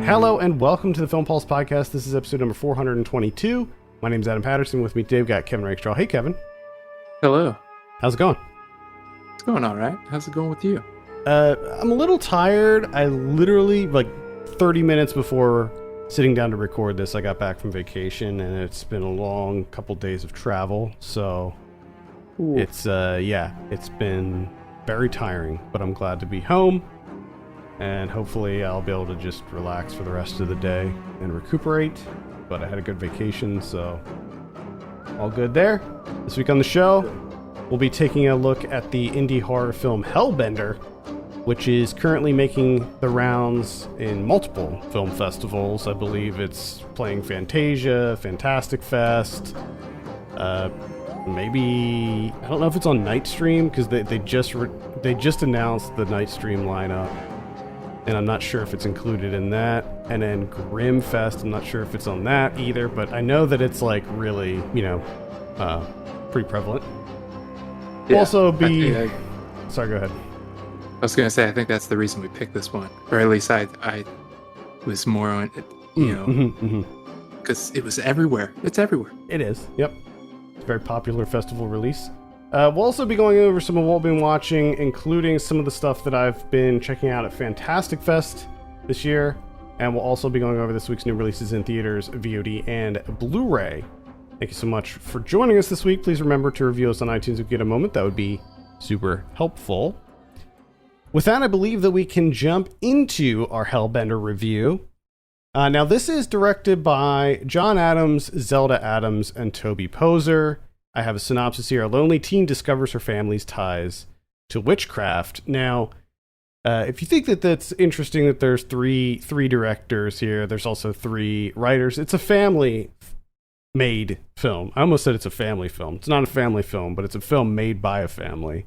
Hello and welcome to the Film Pulse Podcast. This is episode number 422. My name is Adam Patterson. With me today, we've got Kevin Rakestraw. Hey, Kevin. Hello. How's it going? It's going all right. How's it going with you? I'm a little tired. I literally, 30 minutes before sitting down to record this, I got back from vacation, and it's been a long couple days of travel. So Ooh. it's been very tiring, but I'm glad to be home. And hopefully I'll be able to just relax for the rest of the day and recuperate. But I had a good vacation, so all good there. This week on the show, we'll be taking a look at the indie horror film Hellbender, which is currently making the rounds in multiple film festivals. I believe it's playing Fantasia, Fantastic Fest, maybe, I don't know if it's on Nightstream, because they just announced the Nightstream lineup. And I'm not sure if it's included in that. And then Grimm Fest, I'm not sure if it's on that either, but I know that it's really, pretty prevalent. Yeah, Also be... Sorry, go ahead. I was going to say, I think that's the reason we picked this one. Or at least I was more on it, because it was everywhere. It's everywhere. It is, yep. It's a very popular festival release. We'll also be going over some of what we've been watching, including some of the stuff that I've been checking out at Fantastic Fest this year. And we'll also be going over this week's new releases in theaters, VOD, and Blu-ray. Thank you so much for joining us this week. Please remember to review us on iTunes if you get a moment. That would be super helpful. With that, I believe that we can jump into our Hellbender review. Now, this is directed by John Adams, Zelda Adams, and Toby Poser. I have a synopsis here. A lonely teen discovers her family's ties to witchcraft. Now, if you think that that's interesting that there's three directors here, there's also three writers. It's a family-made film. I almost said it's a family film. It's not a family film, but it's a film made by a family.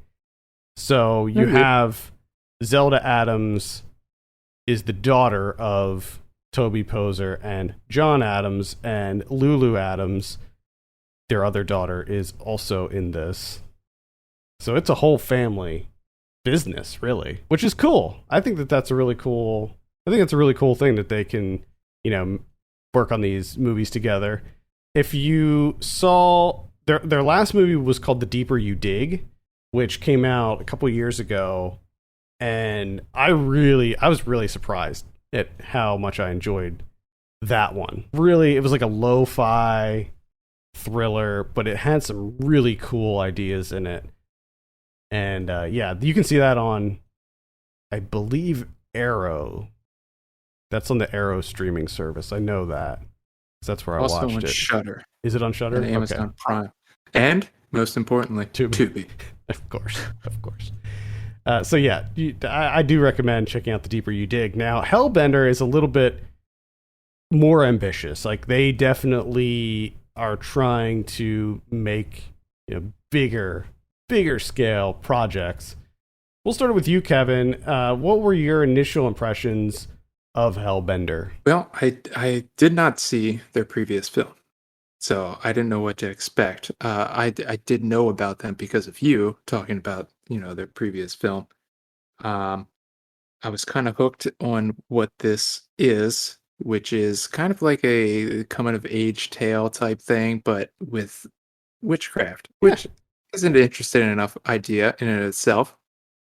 So you have Zelda Adams is the daughter of Toby Poser and John Adams, and Lulu Adams, their other daughter, is also in this. So it's a whole family business, really, which is cool. I think that's a really cool thing that they can, work on these movies together. If you saw their last movie was called The Deeper You Dig, which came out a couple years ago, and I was really surprised at how much I enjoyed that one. Really, it was like a lo-fi thriller, but it had some really cool ideas in it. And you can see that on, I believe, Arrow. That's on the Arrow streaming service. I know that, 'cause that's where I watched it. Also on Shudder. Is it on Shudder? And Amazon Prime. And, most importantly, Tubi. Of course. I do recommend checking out The Deeper You Dig. Now, Hellbender is a little bit more ambitious. They definitely are trying to make bigger scale projects. We'll start with you, Kevin. What were your initial impressions of Hellbender? Well, I did not see their previous film, so I didn't know what to expect. I did know about them because of you talking about their previous film. I was kind of hooked on what this is, which is kind of like a coming of age tale type thing, but with witchcraft, which is an interesting enough idea in and of itself.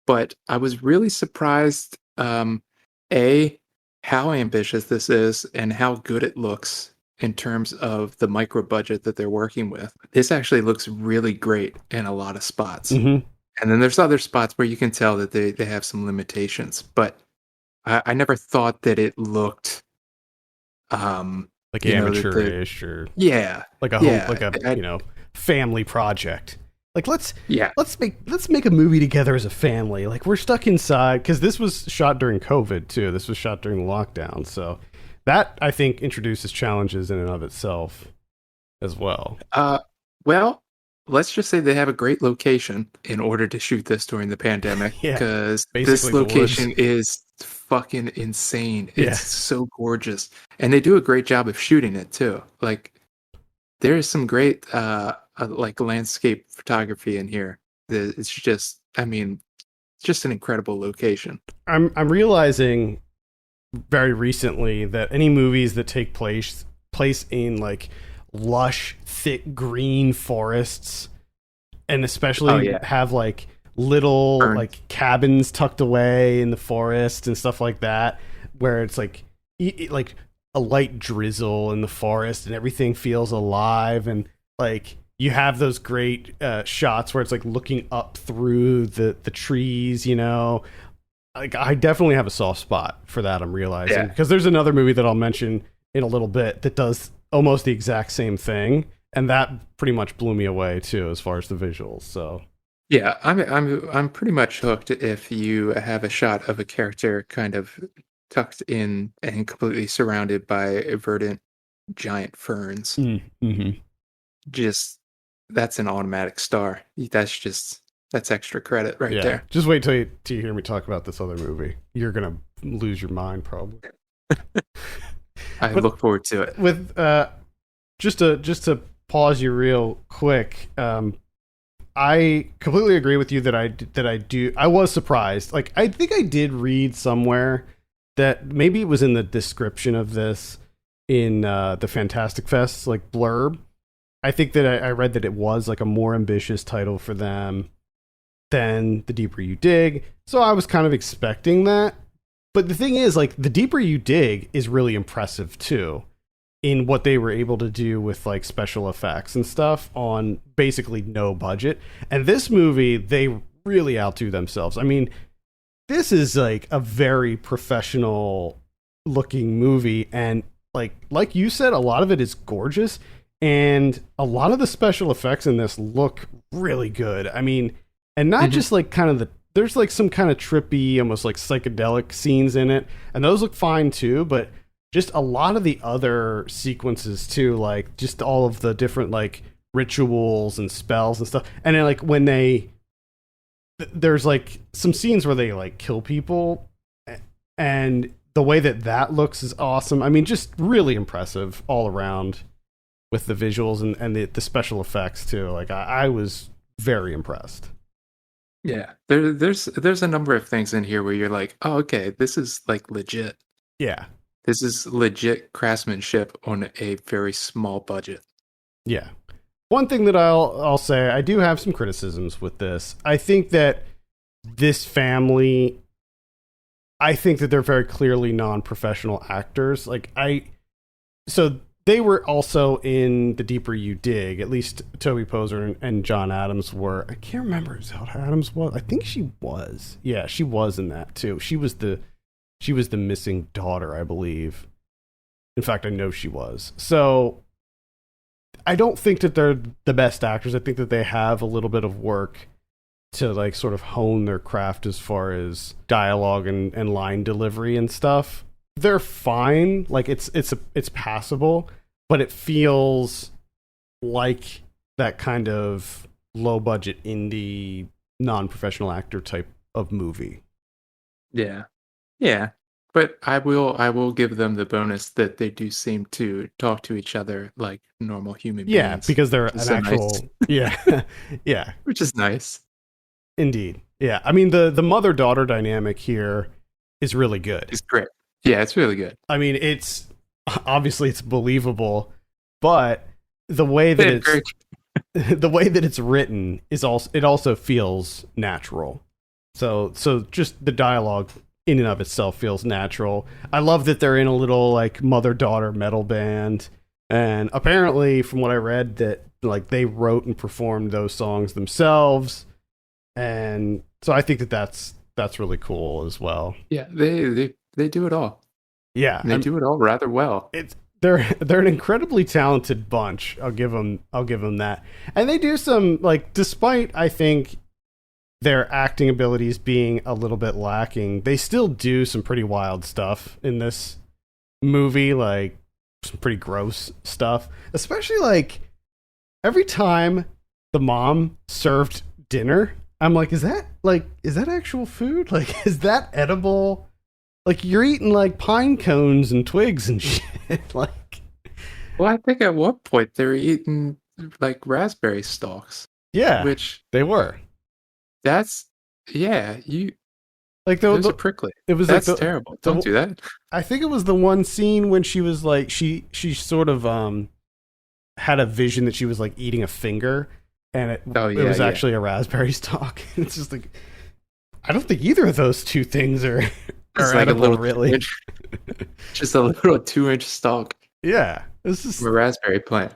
But I was really surprised, how ambitious this is and how good it looks in terms of the micro budget that they're working with. This actually looks really great in a lot of spots. Mm-hmm. And then there's other spots where you can tell that they have some limitations, but I never thought that it looked amateurish or family project. Let's make a movie together as a family. We're stuck inside, because this was shot during COVID too. This was shot during lockdown, so that, I think, introduces challenges in and of itself as well. Well, let's just say they have a great location in order to shoot this during the pandemic, because this location is fucking insane. It's so gorgeous, and they do a great job of shooting it too. There is some great landscape photography in here. It's just an incredible location. I'm realizing very recently that any movies that take place in like lush, thick green forests, and Oh especially yeah, have like little burn. like cabins tucked away in the forest and stuff like that, where it's like like a light drizzle in the forest and everything feels alive, and like you have those great shots where it's like looking up through the trees, you know. Like I definitely have a soft spot for that, I'm realizing, Yeah, because there's another movie that I'll mention in a little bit that does almost the exact same thing, and that pretty much blew me away too as far as the visuals. So yeah. I'm pretty much hooked if you have a shot of a character kind of tucked in and completely surrounded by verdant giant ferns. mm-hmm. Just that's an automatic star. That's extra credit right Yeah, there. just wait till you hear me talk about this other movie. You're gonna lose your mind probably. I But look forward to it. with just to pause you real quick, I completely agree with you that I was surprised. Like I think I did read somewhere that maybe it was in the description of this in the Fantastic Fest like blurb. I think that I read that it was like a more ambitious title for them than The Deeper You Dig. So I was kind of expecting that. But the thing is, like, The Deeper You Dig is really impressive too in what they were able to do with like special effects and stuff on basically no budget. And this movie, they really outdo themselves. I mean, this is like a very professional looking movie, and like you said, a lot of it is gorgeous, and a lot of the special effects in this look really good. I mean, and not just like kind of there's like some kind of trippy, almost like psychedelic scenes in it, and those look fine too, but just a lot of the other sequences too, like just all of the different like rituals and spells and stuff. And then like when there's like some scenes where they like kill people, and the way that looks is awesome. I mean, just really impressive all around with the visuals and the special effects too. Like I was very impressed. Yeah, there's a number of things in here where you're like, oh, okay, this is like legit. Yeah. This is legit craftsmanship on a very small budget. Yeah. One thing that I'll say, I do have some criticisms with this. I think that this family, I think that they're very clearly non-professional actors. So they were also in The Deeper You Dig. At least Toby Poser and John Adams were. I can't remember if Zelda Adams was. I think she was. Yeah, she was in that too. She was the missing daughter, I believe. In fact, I know she was. So I don't think that they're the best actors. I think that they have a little bit of work to like sort of hone their craft as far as dialogue and line delivery and stuff. They're fine. Like it's passable, but it feels like that kind of low budget indie non-professional actor type of movie. Yeah. Yeah. But I will give them the bonus that they do seem to talk to each other like normal human Yeah, beings. because they're Which is an so actual nice. yeah. Yeah, Which is nice. indeed. Yeah. I mean the mother-daughter dynamic here is really good. It's great. Yeah, it's really good. I mean, it's obviously it's believable, but the way that Yeah, very the way that it's written is also feels natural. So just the dialogue in and of itself feels natural. I love that they're in a little like mother-daughter metal band, and apparently from what I read that like they wrote and performed those songs themselves, and so I think that that's really cool as well. yeah, they do it all. Yeah, And they do it all rather well. they're an incredibly talented bunch. I'll give them that. And they do some like, despite I think their acting abilities being a little bit lacking, they still do some pretty wild stuff in this movie, like some pretty gross stuff. Especially like every time the mom served dinner, I'm like, is that actual food? Like, is that edible? Like, you're eating like pine cones and twigs and shit. Like, Well, I think at one point they were eating like raspberry stalks, yeah, which they were. that's yeah, you Like Those are prickly. it was That's like terrible. Don't do that. I think it was the one scene when she was like she sort of had a vision that she was like eating a finger, and it was actually a raspberry stalk. It's just like, I don't think either of those two things are like edible, a little really. Just a little 2-inch stalk. Yeah, this is a raspberry plant.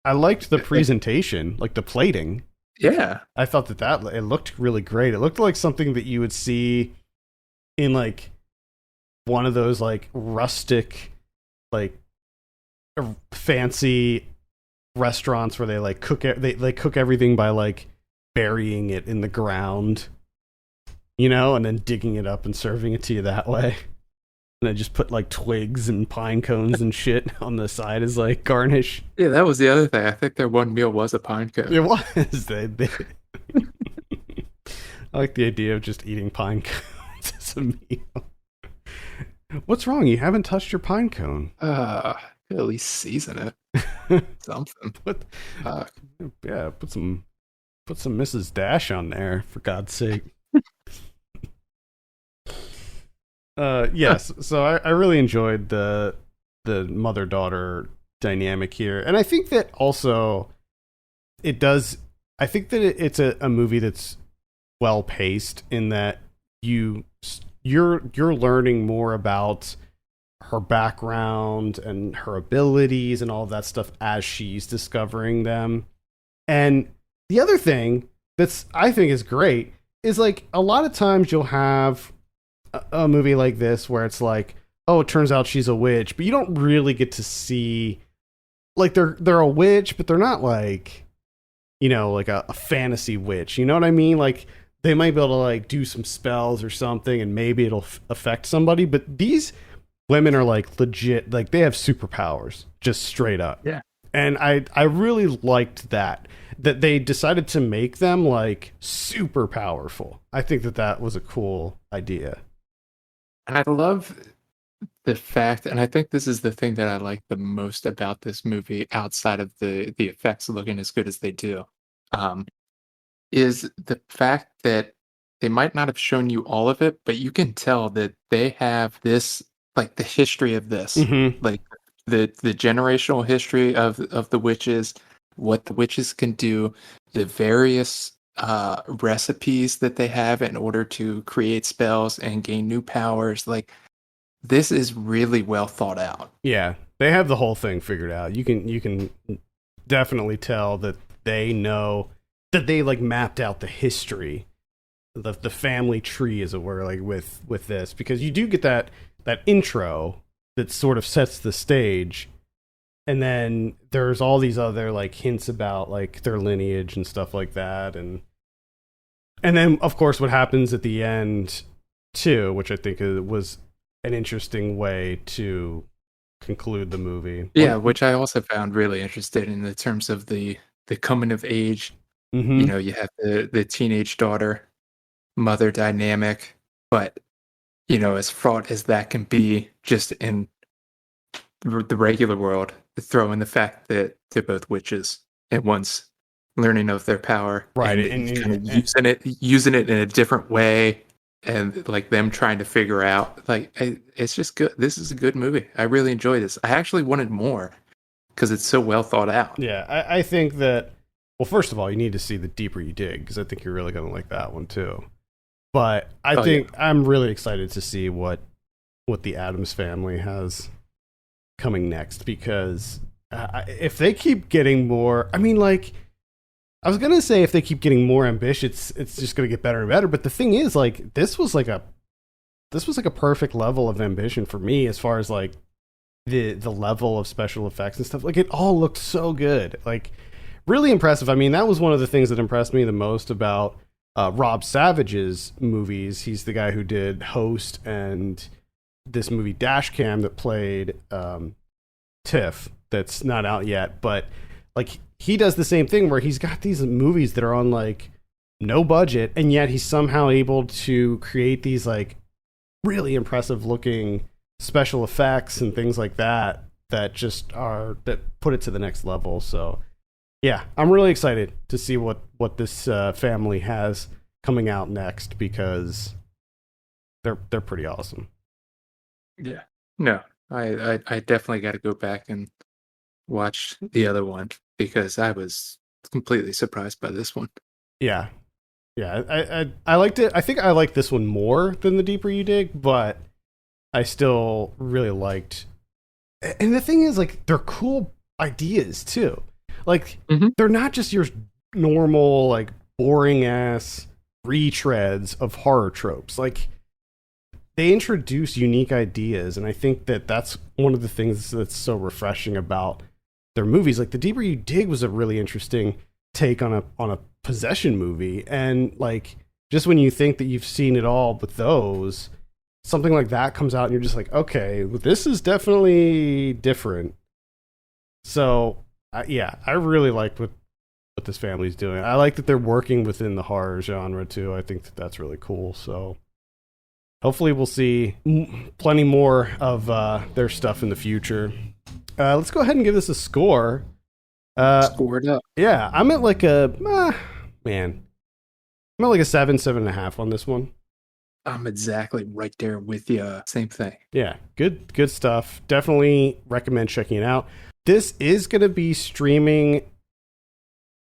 I liked the presentation, like the plating. Yeah, I thought that it looked really great. It looked like something that you would see in like one of those like rustic, like fancy restaurants where they like cook they cook everything by like burying it in the ground, you know, and then digging it up and serving it to you that way. And I just put like twigs and pine cones and shit on the side as like garnish. Yeah, that was the other thing. I think their one meal was a pine cone. It was. I like the idea of just eating pine cones as a meal. What's wrong? You haven't touched your pine cone. At least season it. Something. Yeah, put some Mrs. Dash on there, for God's sake. Yes, so I really enjoyed the mother-daughter dynamic here, and I think that also it does. I think that it's a movie that's well paced in that you're learning more about her background and her abilities and all of that stuff as she's discovering them. And the other thing that's I think is great is like a lot of times you'll have a movie like this where it's like, oh, it turns out she's a witch, but you don't really get to see like they're a witch, but they're not like, you know, like a fantasy witch. You know what I mean? Like they might be able to like do some spells or something and maybe it'll affect somebody, but these women are like legit, like they have superpowers just straight up. Yeah. And I really liked that they decided to make them like super powerful. I think that was a cool idea. I love the fact, and I think this is the thing that I like the most about this movie, outside of the effects looking as good as they do, is the fact that they might not have shown you all of it, but you can tell that they have this, like the history of this, like the generational history of the witches, what the witches can do, the various recipes that they have in order to create spells and gain new powers. Like this is really well thought out. Yeah, they have the whole thing figured out. You can definitely tell that they know that they like mapped out the history, the family tree, as it were, like with this, because you do get that intro that sort of sets the stage, and then there's all these other like hints about like their lineage and stuff like that, and then of course what happens at the end too, which I think was an interesting way to conclude the movie. Yeah, which I also found really interesting in the terms of the coming of age. You know, you have the teenage daughter mother dynamic, but you know, as fraught as that can be just in the regular world, throw in the fact that they're both witches and one's learning of their power, right, and kind of using it in a different way, and like them trying to figure out, like, it's just good. This is a good movie. I really enjoyed this. I actually wanted more because it's so well thought out. Yeah, I think that, well, first of all, you need to see The Deeper You Dig, because I think you're really going to like that one too. But I think I'm really excited to see what the Addams Family has coming next, because if they keep getting more, I mean, like, I was going to say if they keep getting more ambitious, it's just going to get better and better. But the thing is, like, this was like a perfect level of ambition for me, as far as like the level of special effects and stuff. Like, it all looked so good, like really impressive. I mean, that was one of the things that impressed me the most about Rob Savage's movies. He's the guy who did Host and this movie Dashcam that played Tiff, that's not out yet, but like he does the same thing where he's got these movies that are on like no budget, and yet he's somehow able to create these like really impressive looking special effects and things like that that put it to the next level. So yeah, I'm really excited to see what this family has coming out next, because They're pretty awesome. Yeah. No, I definitely got to go back and watch the other one because I was completely surprised by this one. Yeah, yeah. I liked it. I think I like this one more than The Deeper You Dig, but I still really liked. And the thing is, like, they're cool ideas too. Like, Mhm. they're not just your normal, like, boring ass retreads of horror tropes. Like, they introduce unique ideas, and I think that that's one of the things that's so refreshing about their movies. Like, The Deeper You Dig was a really interesting take on a possession movie, and like, just when you think that you've seen it all with those, something like that comes out and you're just like, okay, this is definitely different. So yeah, I really like what this family's doing. I like that they're working within the horror genre too. I think that that's really cool. So hopefully we'll see plenty more of their stuff in the future. Let's go ahead and give this a score. Scored up. Yeah, I'm at like a man. I'm at like a 7.5 on this one. I'm exactly right there with you. Same thing. Yeah, good stuff. Definitely recommend checking it out. This is going to be streaming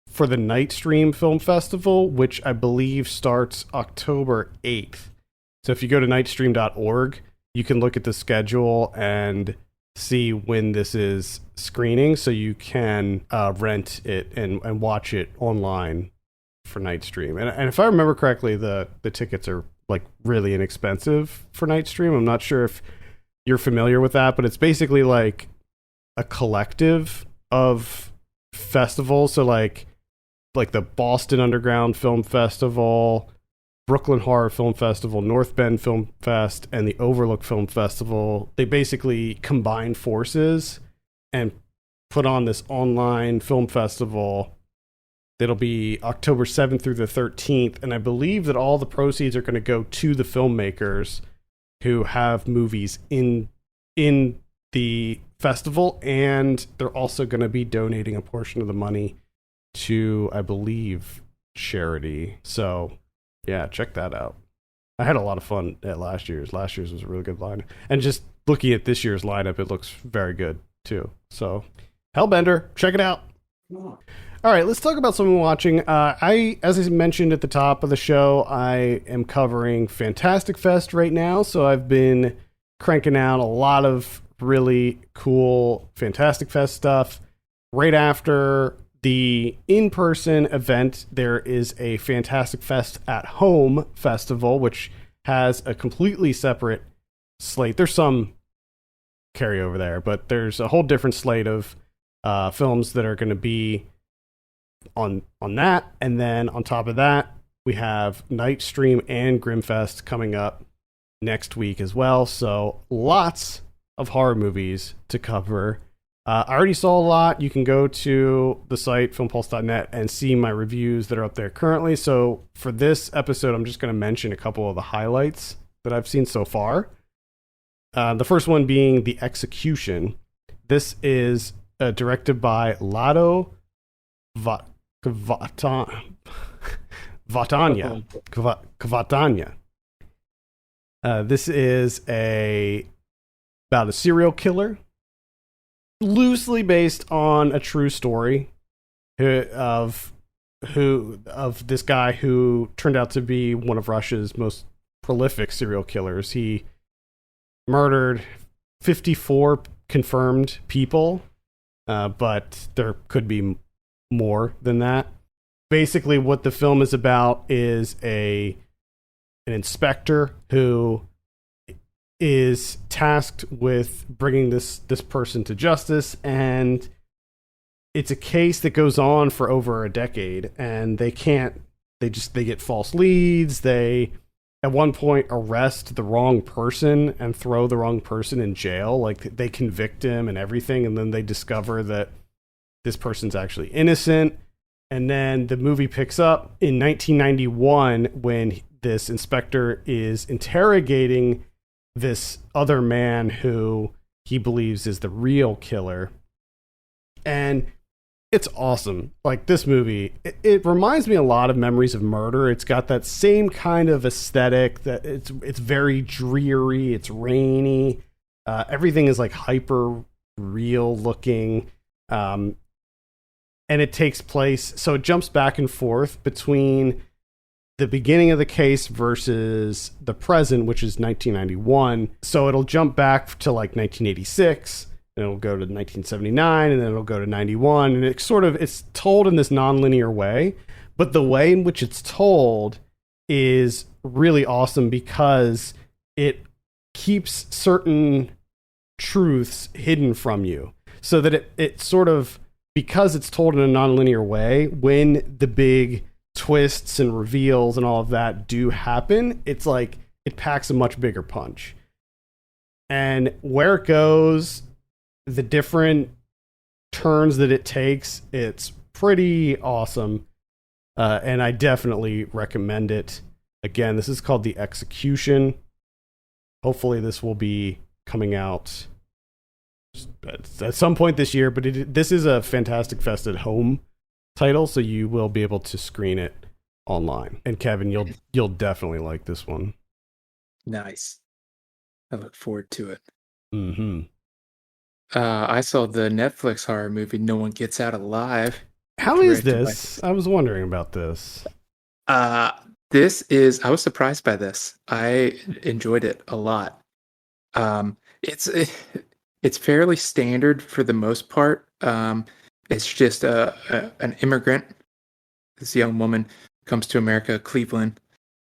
for the Night Stream Film Festival, which I believe starts October 8th. So if you go to nightstream.org, you can look at the schedule and see when this is screening, so you can rent it and watch it online for Night Stream. And if I remember correctly, the tickets are like really inexpensive for Night Stream. I'm not sure if you're familiar with that, but it's basically like a collective of festivals. So like the Boston Underground Film Festival, Brooklyn Horror Film Festival, North Bend Film Fest, and the Overlook Film Festival. They basically combine forces and put on this online film festival. It'll be October 7th through the 13th, and I believe that all the proceeds are going to go to the filmmakers who have movies in the festival, and they're also going to be donating a portion of the money to, I believe, charity. So, yeah, check that out. I had a lot of fun at last year's. Last year's was a really good line. And just looking at this year's lineup, it looks very good, too. So, Hellbender, check it out. All right, let's talk about something we're watching. As I mentioned at the top of the show, I am covering Fantastic Fest right now, so I've been cranking out a lot of really cool Fantastic Fest stuff. Right after the in-person event, there is a Fantastic Fest at Home festival, which has a completely separate slate. There's some carryover there, but there's a whole different slate of films that are going to be on that. And then on top of that, we have Night Stream and Grimfest coming up next week as well. So lots of horror movies to cover. I already saw a lot. You can go to the site filmpulse.net and see my reviews that are up there currently. So for this episode, I'm just going to mention a couple of the highlights that I've seen so far. The first one being The Execution. This is directed by Lado Kvatanya. This is about a serial killer, loosely based on a true story of this guy who turned out to be one of Russia's most prolific serial killers. He murdered 54 confirmed people, but there could be more than that. Basically, what the film is about is an inspector who is tasked with bringing this person to justice, and it's a case that goes on for over a decade, and they get false leads. They at one point arrest the wrong person and throw the wrong person in jail. Like, they convict him and everything, and then they discover that this person's actually innocent. And then the movie picks up in 1991 when this inspector is interrogating this other man who he believes is the real killer. And It's awesome. Like, this movie, it reminds me a lot of Memories of Murder. It's got that same kind of aesthetic, that it's very dreary, it's rainy. Everything is like hyper real looking. And it takes place, so it jumps back and forth between the beginning of the case versus the present, which is 1991. So it'll jump back to like 1986, and it'll go to 1979, and then it'll go to 91, and it's told in this nonlinear way, but the way in which it's told is really awesome because it keeps certain truths hidden from you, so that it sort of, because it's told in a nonlinear way, when the big twists and reveals and all of that do happen, it's like it packs a much bigger punch. And where it goes, the different turns that it takes, it's pretty awesome. And I definitely recommend it. Again, this is called The Execution. Hopefully this will be coming out at some point this year, but this is a Fantastic Fest at home title, so you will be able to screen it online. And Kevin, you'll definitely like this one. Nice. I look forward to it. Mm-hmm. I saw the Netflix horror movie No One Gets Out Alive. How is this? I was wondering about this. This is, I was surprised by this. I enjoyed it a lot. It's fairly standard for the most part. It's just an immigrant. This young woman comes to America, Cleveland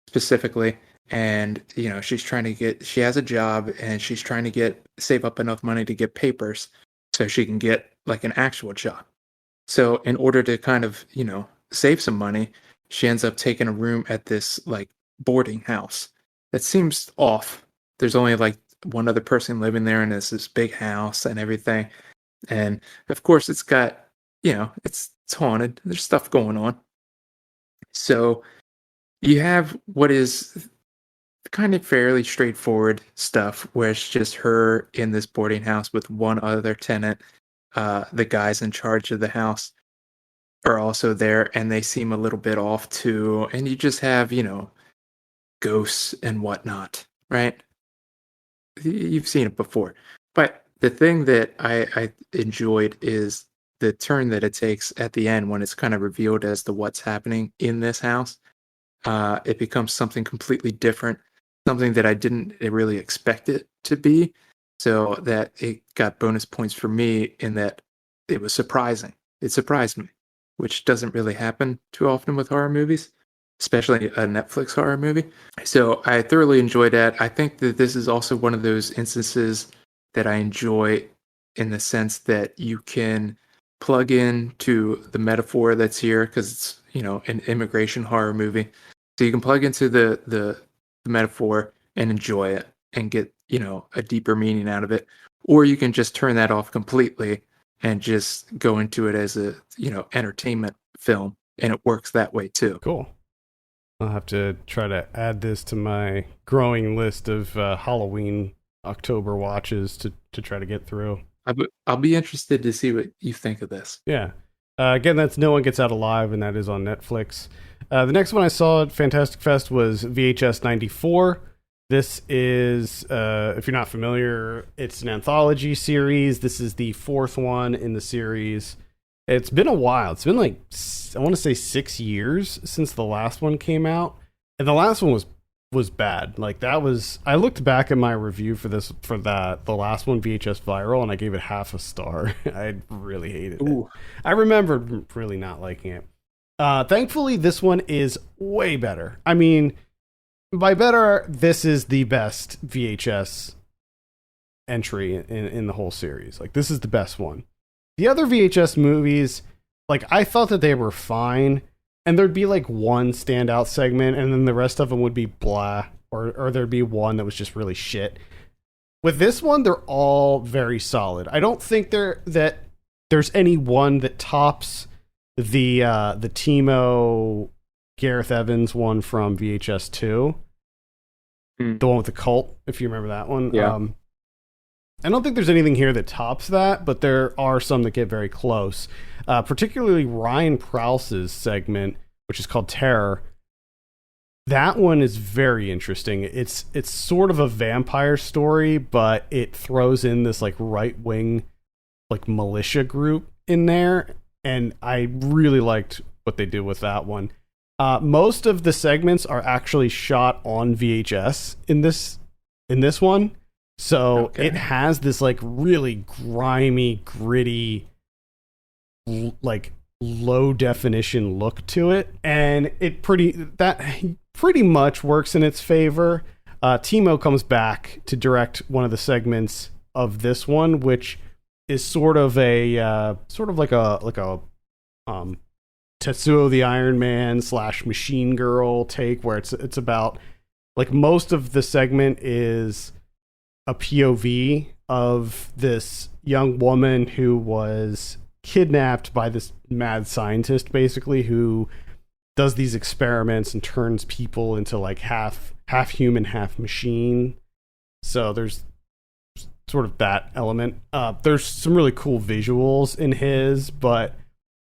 specifically, and she has a job, and she's trying to save up enough money to get papers so she can get like an actual job. So in order to kind of, save some money, she ends up taking a room at this like boarding house. That seems off. There's only like one other person living there, and it's this big house and everything. And of course it's got, it's haunted. There's stuff going on. So you have what is kind of fairly straightforward stuff where it's just her in this boarding house with one other tenant. The guys in charge of the house are also there, and they seem a little bit off too. And you just have, ghosts and whatnot, right? You've seen it before. But the thing that I enjoyed is the turn that it takes at the end when it's kind of revealed as to what's happening in this house. It becomes something completely different, something that I didn't really expect it to be. So that it got bonus points for me in that it was surprising. It surprised me, which doesn't really happen too often with horror movies, especially a Netflix horror movie. So I thoroughly enjoyed that. I think that this is also one of those instances that I enjoy in the sense that you can plug in to the metaphor that's here, because it's, an immigration horror movie. So you can plug into the metaphor and enjoy it and get, a deeper meaning out of it. Or you can just turn that off completely and just go into it as a, entertainment film. And it works that way too. Cool. I'll have to try to add this to my growing list of Halloween October watches to try to get through. I'll be interested to see what you think of this. Yeah. Again, that's No One Gets Out Alive, and that is on Netflix. The next one I saw at Fantastic Fest was VHS 94. This is, if you're not familiar, it's an anthology series. This is the fourth one in the series. It's been a while. It's been like, I want to say 6 years since the last one came out. And the last one was bad. Like, that was, I looked back at my review for the last one, VHS Viral, and I gave it half a star. I really hated it. I remember really not liking it. Thankfully, this one is way better. I mean, by better, this is the best VHS entry in the whole series. Like, this is the best one. The other VHS movies, like, I thought that they were fine, and there'd be like one standout segment, and then the rest of them would be blah, or there'd be one that was just really shit. With this one, they're all very solid. I don't think that there's any one that tops the Timo Gareth Evans one from VHS 2. The one with the cult, if you remember that one. Yeah. I don't think there's anything here that tops that, but there are some that get very close. Particularly Ryan Prowse's segment, which is called Terror. That one is very interesting. It's sort of a vampire story, but it throws in this like right wing like militia group in there, and I really liked what they did with that one. Most of the segments are actually shot on VHS in this one. So Okay. it has this like really grimy, gritty, like low definition look to it, and that pretty much works in its favor. Timo comes back to direct one of the segments of this one, which is sort of like a Tetsuo the Iron Man / Machine Girl take, where it's about like most of the segment is a POV of this young woman who was kidnapped by this mad scientist, basically, who does these experiments and turns people into like half human, half machine. So there's sort of that element. There's some really cool visuals in his, but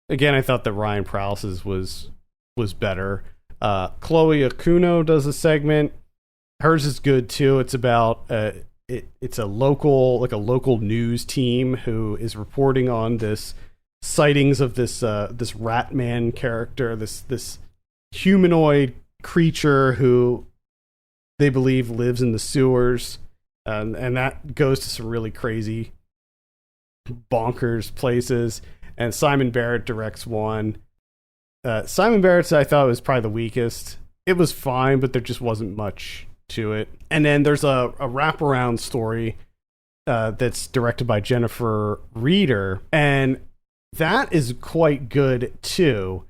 again, I thought that Ryan Prowse's was better. Chloe Akuno does a segment. Hers is good too. It's about it's a local news team who is reporting on this sightings of this rat man character, this humanoid creature who they believe lives in the sewers, and that goes to some really crazy, bonkers places. And Simon Barrett directs one. Simon Barrett's, I thought, was probably the weakest. It was fine, but there just wasn't much to it. And then there's a wraparound story that's directed by Jennifer Reeder, and that is quite good too.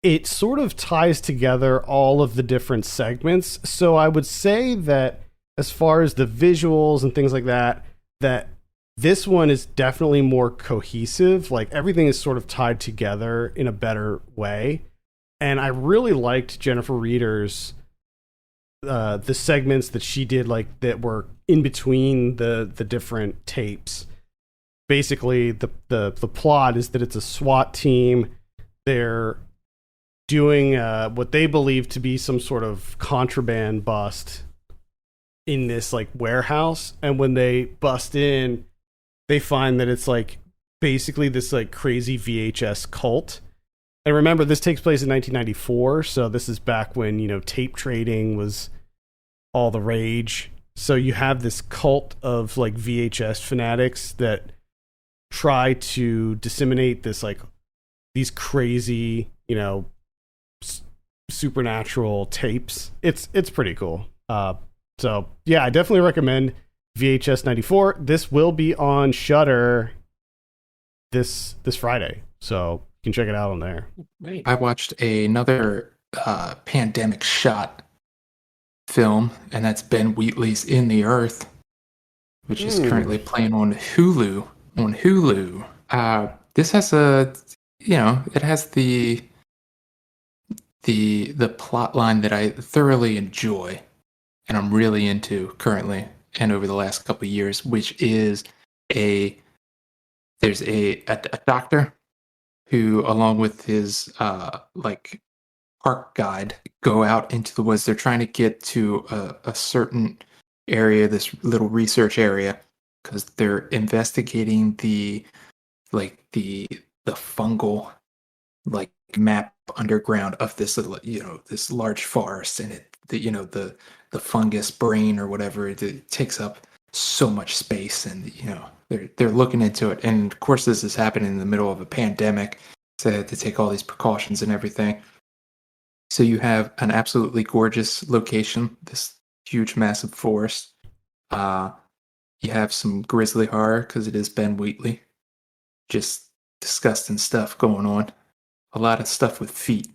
It sort of ties together all of the different segments. So I would say that as far as the visuals and things like that, that this one is definitely more cohesive. Like everything is sort of tied together in a better way. And I really liked Jennifer Reeder's the segments that she did, like that were in between the different tapes. Basically, the plot is that it's a SWAT team. They're doing what they believe to be some sort of contraband bust in this like warehouse, and when they bust in, they find that it's like basically this like crazy VHS cult. And remember, this takes place in 1994, so this is back when, you know, tape trading was all the rage. So you have this cult of like VHS fanatics that try to disseminate this like these crazy, you know, supernatural tapes. It's pretty cool. So yeah, I definitely recommend VHS 94. This will be on Shudder this Friday, so you can check it out on there. I watched another pandemic shot film, and that's Ben Wheatley's In the Earth, which is currently playing on Hulu. This has it has the plot line that I thoroughly enjoy and I'm really into currently and over the last couple of years, which is there's a doctor who, along with his like park guide, go out into the woods. They're trying to get to a certain area, this little research area, because they're investigating the fungal like map underground of this little, this large forest, and the fungus brain or whatever, it takes up so much space, and they're looking into it. And of course this is happening in the middle of a pandemic, so they have to take all these precautions and everything. So you have an absolutely gorgeous location, this huge massive forest. You have some grisly horror because it is Ben Wheatley, just disgusting stuff going on. A lot of stuff with feet.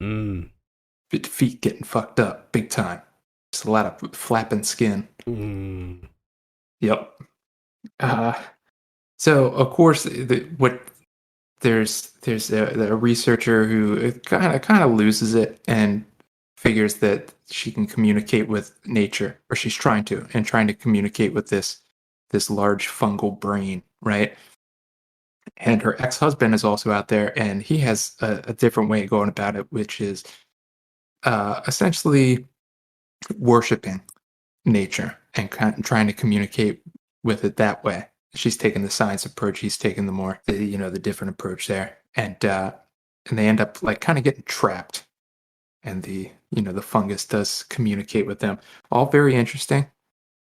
Feet getting fucked up big time. Just a lot of flapping skin. Yep. So of course, there's a researcher who kind of loses it and figures that she can communicate with nature, or she's trying to communicate with this this large fungal brain, right? And her ex-husband is also out there, and he has a different way of going about it, which is essentially worshiping nature and kind of trying to communicate with it that way. She's taking the science approach. He's taking the more, the different approach there, and they end up like kind of getting trapped. And the fungus does communicate with them. All very interesting.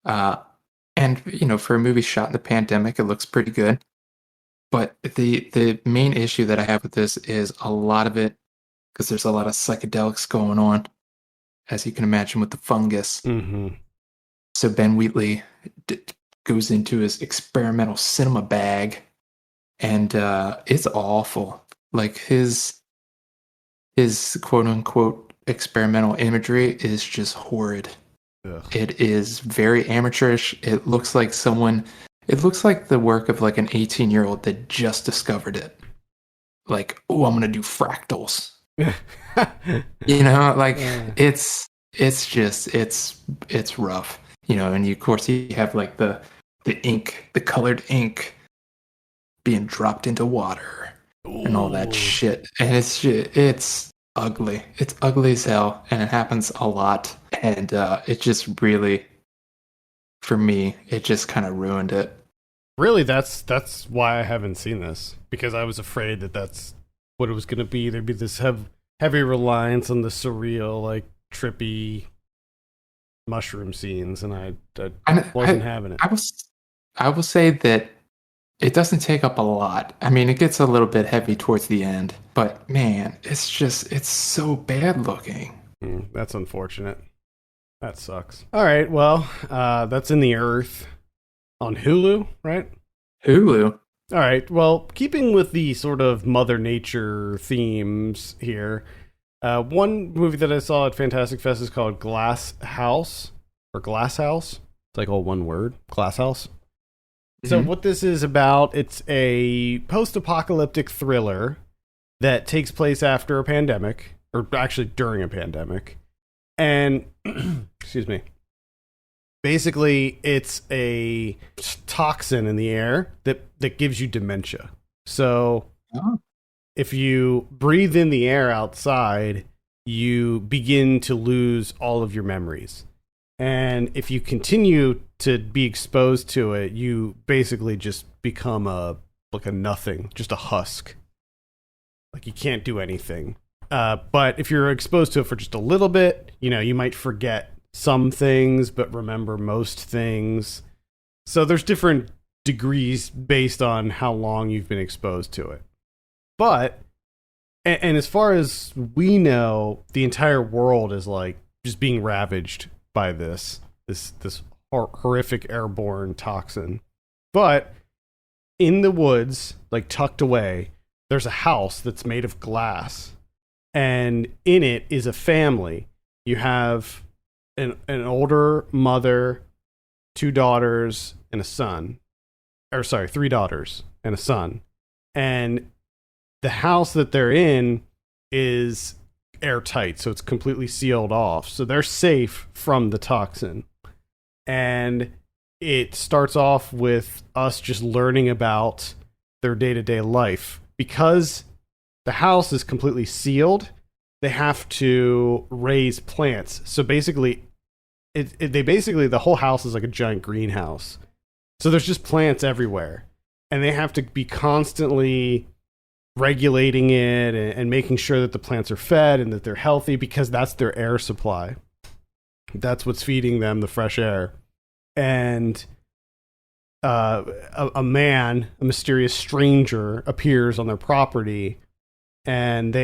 And for a movie shot in the pandemic, it looks pretty good. But the main issue that I have with this is a lot of it, because there's a lot of psychedelics going on, as you can imagine with the fungus. Mm-hmm. So Ben Wheatley goes into his experimental cinema bag, and it's awful. Like his quote unquote experimental imagery is just horrid. Ugh. It is very amateurish. It looks like the work of like an 18-year-old that just discovered it. Like, oh, I'm gonna do fractals. It's rough. And of course you have like the ink, the colored ink being dropped into water. Ooh. And all that shit. And it's ugly. It's ugly as hell, and it happens a lot. And it just really, for me, it just kind of ruined it. Really, that's why I haven't seen this, because I was afraid that that's what it was going to be. There'd be this heavy reliance on the surreal, like trippy mushroom scenes, and I wasn't having it. I will say that it doesn't take up a lot. I mean, it gets a little bit heavy towards the end, but man, it's so bad looking. That's unfortunate. That sucks. All right, well, that's In the Earth on Hulu, right? Hulu. All right, well, keeping with the sort of Mother Nature themes here, one movie that I saw at Fantastic Fest is called Glasshouse. It's like all one word, Glasshouse. So what this is about, it's a post-apocalyptic thriller that takes place after a pandemic, or actually during a pandemic. And, excuse me, basically it's a toxin in the air that gives you dementia. So if you breathe in the air outside, you begin to lose all of your memories. And if you continue to be exposed to it, you basically just become a nothing, just a husk. Like you can't do anything. But if you're exposed to it for just a little bit, you might forget some things, but remember most things. So there's different degrees based on how long you've been exposed to it. But, and as far as we know, the entire world is like just being ravaged by this horrific airborne toxin. But in the woods, like tucked away, there's a house that's made of glass, and in it is a family. You have an older mother, 2 daughters, and a son. Or sorry, 3 daughters and a son. And the house that they're in is airtight, so it's completely sealed off, so they're safe from the toxin. And it starts off with us just learning about their day-to-day life. Because the house is completely sealed, they have to raise plants. So basically the whole house is like a giant greenhouse, so there's just plants everywhere, and they have to be constantly regulating it and making sure that the plants are fed and that they're healthy, because that's their air supply. That's what's feeding them the fresh air. And a mysterious stranger appears on their property, and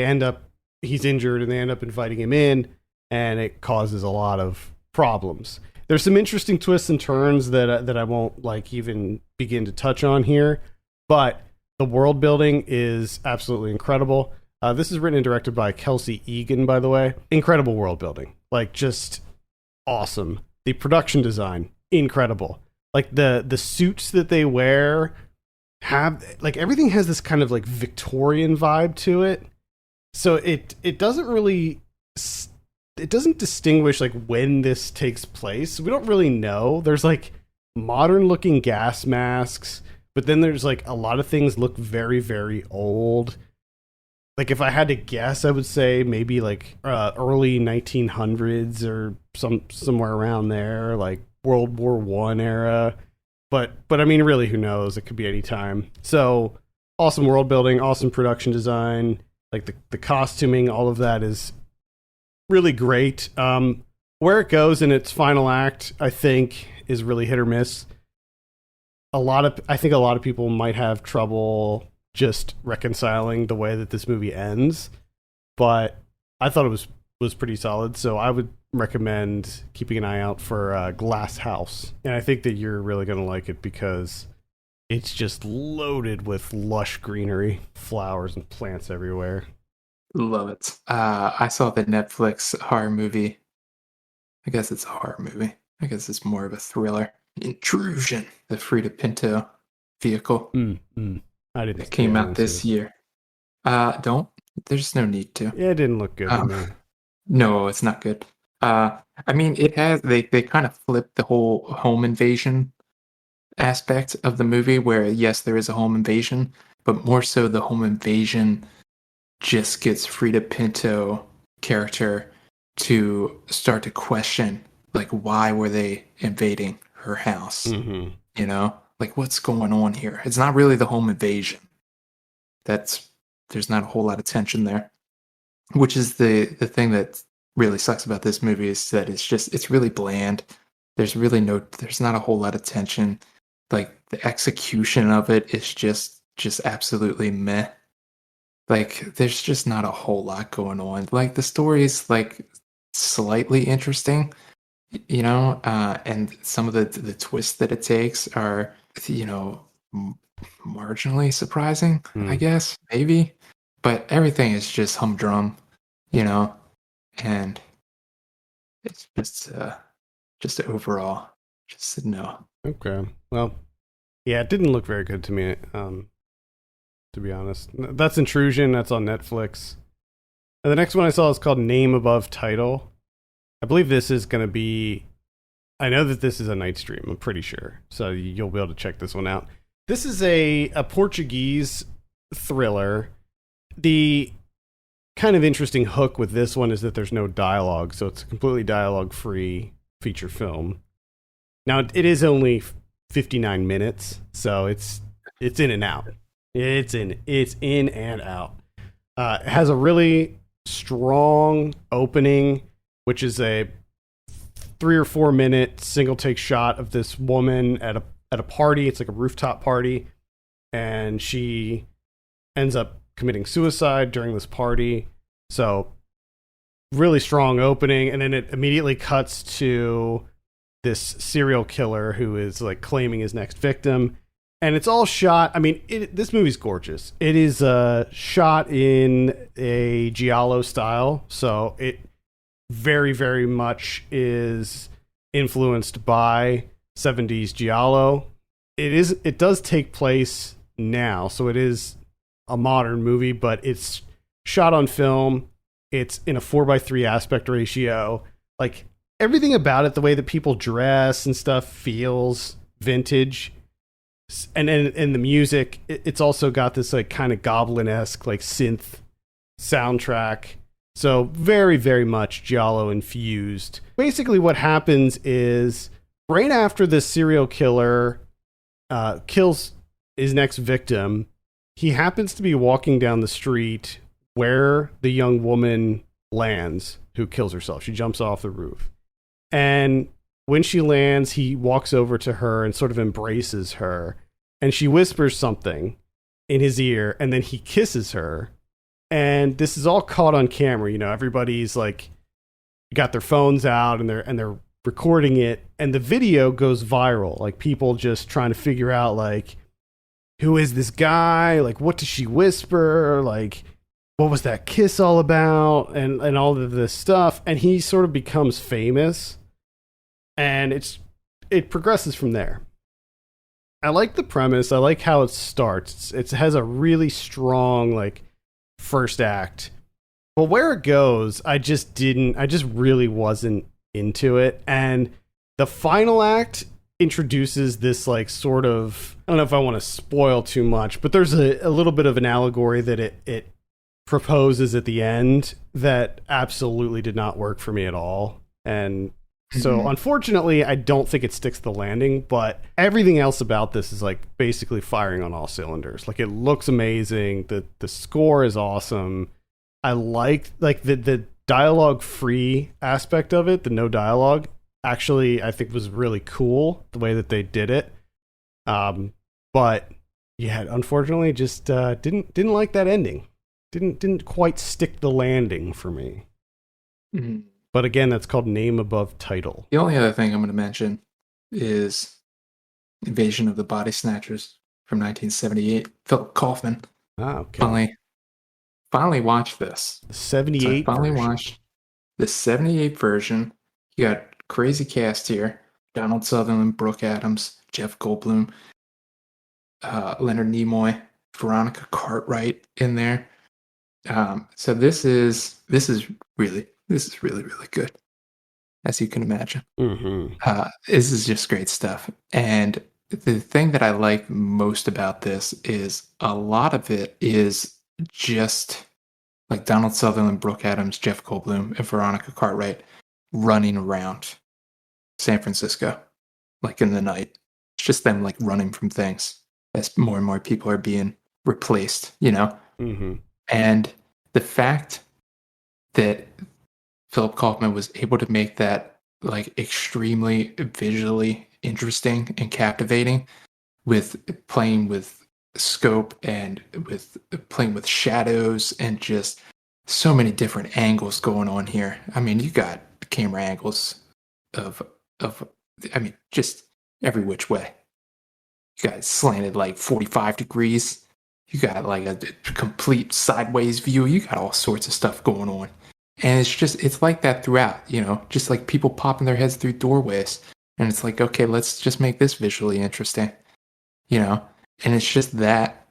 he's injured, and they end up inviting him in, and it causes a lot of problems. There's some interesting twists and turns that I won't like even begin to touch on here, but the world building is absolutely incredible. This is written and directed by Kelsey Egan, by the way. Incredible world building. Like, just awesome. The production design, incredible. Like, the suits that they wear have, like, everything has this kind of, like, Victorian vibe to it. So it doesn't really... It doesn't distinguish, like, when this takes place. We don't really know. There's, like, modern looking gas masks, but then there's like a lot of things look very, very old. Like if I had to guess, I would say maybe like early 1900s or somewhere around there, like World War One era. But I mean, really, who knows? It could be any time. So awesome world building, awesome production design, like the costuming, all of that is really great. Where it goes in its final act, I think, is really hit or miss. I think a lot of people might have trouble just reconciling the way that this movie ends, but I thought it was pretty solid. So I would recommend keeping an eye out for Glasshouse, and I think that you're really going to like it because it's just loaded with lush greenery, flowers and plants everywhere. Love it. I saw the Netflix horror movie. I guess it's a horror movie. I guess it's more of a thriller. Intrusion, the Frida Pinto vehicle. I didn't. It came out this year. Don't. There's no need to. Yeah, it didn't look good to me. No, it's not good. I mean, it has. They kind of flipped the whole home invasion aspect of the movie, where yes, there is a home invasion, but more so the home invasion just gets Frida Pinto character to start to question, like, why were they invading her house? Mm-hmm. You know, like, what's going on here? It's not really the home invasion. There's not a whole lot of tension there, which is the thing that really sucks about this movie is that it's really bland. There's not a whole lot of tension. Like, the execution of it is just absolutely meh. Like, there's just not a whole lot going on. Like, the story is like slightly interesting, you know, and some of the twists that it takes are, you know, marginally surprising, I guess, maybe. But everything is just humdrum, you know, and it's just overall, just no. Okay. Well, yeah, it didn't look very good to me, to be honest. That's Intrusion. That's on Netflix. And the next one I saw is called Name Above Title. I believe this is going to be... I know that this is a night stream, I'm pretty sure. So you'll be able to check this one out. This is a Portuguese thriller. The kind of interesting hook with this one is that there's no dialogue, so it's a completely dialogue-free feature film. Now, it is only 59 minutes, so it's in and out. It's in and out. It has a really strong opening, which is a 3 or 4 minute single take shot of this woman at a party. It's like a rooftop party, and she ends up committing suicide during this party. So really strong opening, and then it immediately cuts to this serial killer who is like claiming his next victim. And it's all shot. I mean, this movie's gorgeous. It is shot in a giallo style, so it very, very much is influenced by 70s giallo. It does take place now, so it is a modern movie, but it's shot on film. It's in a 4:3 aspect ratio. Like, everything about it, the way that people dress and stuff feels vintage. And the music, it's also got this like kind of goblin-esque like synth soundtrack. So very, very much giallo infused. Basically what happens is right after this serial killer kills his next victim, he happens to be walking down the street where the young woman lands who kills herself. She jumps off the roof. And when she lands, he walks over to her and sort of embraces her. And she whispers something in his ear, and then he kisses her. And this is all caught on camera. You know, everybody's like got their phones out and they're recording it, and the video goes viral. Like, people just trying to figure out, like, who is this guy? Like, what does she whisper? Like, what was that kiss all about? And all of this stuff. And he sort of becomes famous, and it progresses from there. I like the premise. I like how it starts. It has a really strong, like, first act. But where it goes, I just really wasn't into it. And the final act introduces this like sort of, I don't know if I want to spoil too much, but there's a little bit of an allegory that it proposes at the end that absolutely did not work for me at all. And so unfortunately, I don't think it sticks the landing, but everything else about this is like basically firing on all cylinders. Like, it looks amazing. The score is awesome. I like the dialogue free aspect of it, the no dialogue. Actually, I think was really cool the way that they did it. But yeah, unfortunately, just didn't like that ending. Didn't quite stick the landing for me. Mm-hmm. But again, that's called name above title. The only other thing I'm going to mention is Invasion of the Body Snatchers from 1978. Philip Kaufman. Ah, okay. Finally watched this. 78 so I finally version. watched the 78 version. You got crazy cast here. Donald Sutherland, Brooke Adams, Jeff Goldblum, Leonard Nimoy, Veronica Cartwright in there. So this is really good, as you can imagine. This is just great stuff. And the thing that I like most about this is a lot of it is just like Donald Sutherland, Brooke Adams, Jeff Goldblum, and Veronica Cartwright running around San Francisco, like in the night. It's just them like running from things as more and more people are being replaced, you know? And the fact that Philip Kaufman was able to make that like extremely visually interesting and captivating, with playing with scope and with playing with shadows and just so many different angles going on here. I mean, you got camera angles of I mean, just every which way. You got slanted like 45 degrees. You got like a complete sideways view. You got all sorts of stuff going on. And it's like that throughout, you know, just like people popping their heads through doorways. And it's like, okay, let's just make this visually interesting, you know? And it's just that